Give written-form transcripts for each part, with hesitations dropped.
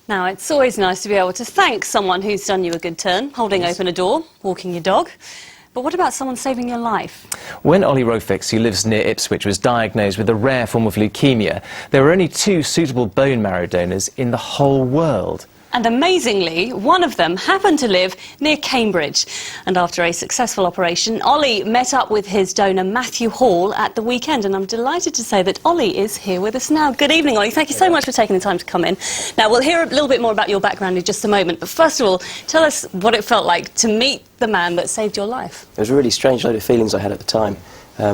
Now, it's always nice to be able to thank someone who's done you a good turn, holding open a door, walking your dog. But what about someone saving your life? When Ollie Rofix, who lives near Ipswich, was diagnosed with a rare form of leukemia, there were only 2 suitable bone marrow donors in the whole world. And amazingly, one of them happened to live near Cambridge. And after a successful operation, Ollie met up with his donor Matthew Hall at the weekend. And I'm delighted to say that Ollie is here with us now. Good evening, Ollie. Thank you so much for taking the time to come in. Now, we'll hear a little bit more about your background in just a moment. But first of all, tell us what it felt like to meet the man that saved your life. It was a really strange load of feelings I had at the time.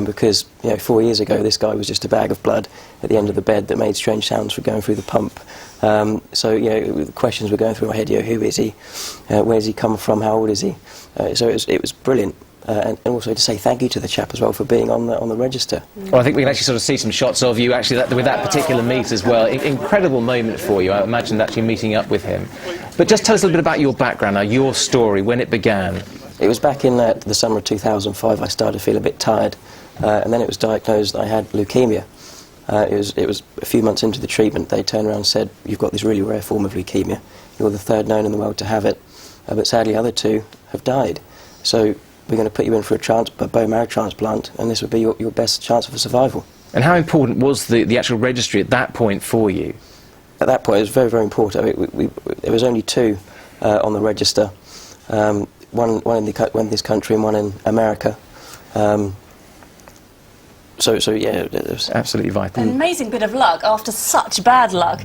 Because 4 years ago this guy was just a bag of blood at the end of the bed that made strange sounds for going through the pump. So the questions were going through my head, who is he, where does he come from, how old is he? So it was brilliant. And also to say thank you to the chap as well for being on the register. Well, I think we can actually sort of see some shots of you actually with that particular meet as well. Incredible moment for you, I imagine, actually meeting up with him. But just tell us a little bit about your background now, your story, when it began. It was back in the summer of 2005 I started to feel a bit tired, and then it was diagnosed that I had leukemia. It was a few months into the treatment. They turned around and said, you've got this really rare form of leukemia. You're the 3rd known in the world to have it, but sadly the other 2 have died. So we're going to put you in for a bone marrow transplant, and this would be your best chance of survival. And how important was the actual registry at that point for you? At that point it was very, very important. There was only 2 on the register. One in this country and one in America. So yeah, it was absolutely vital. An amazing bit of luck after such bad luck.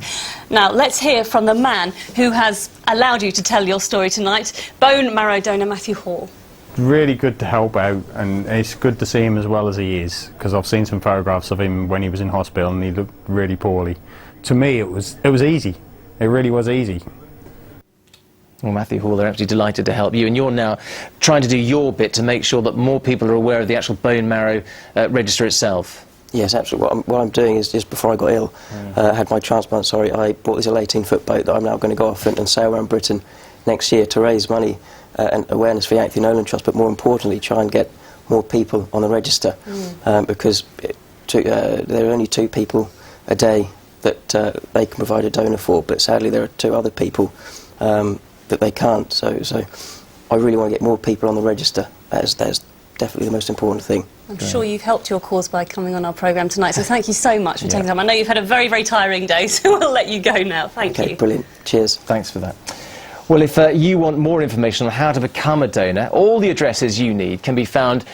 Now, let's hear from the man who has allowed you to tell your story tonight, bone marrow donor Matthew Hall. Really good to help out, and it's good to see him as well as he is, because I've seen some photographs of him when he was in hospital and he looked really poorly. To me, it was easy. It really was easy. Well, Matthew Hall, they're absolutely delighted to help you, and you're now trying to do your bit to make sure that more people are aware of the actual bone marrow register itself. Yes, absolutely. What I'm doing is, just before I got ill, had my transplant, I bought this 18-foot boat that I'm now going to go off and sail around Britain next year to raise money and awareness for the Anthony Nolan Trust, but more importantly, try and get more people on the register, because there are only 2 people a day that they can provide a donor for, but sadly there are 2 other people that they can't, so I really want to get more people on the register. That's definitely the most important thing. I'm sure you've helped your cause by coming on our programme tonight, so thank you so much for taking time. I know you've had a very, very tiring day, so we'll let you go now. Thank you. Okay, brilliant. Cheers. Thanks for that. Well, if you want more information on how to become a donor, all the addresses you need can be found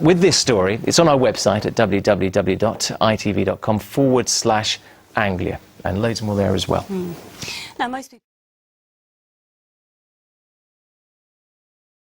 with this story. It's on our website at www.itv.com/Anglia, and loads more there as well. Now, most people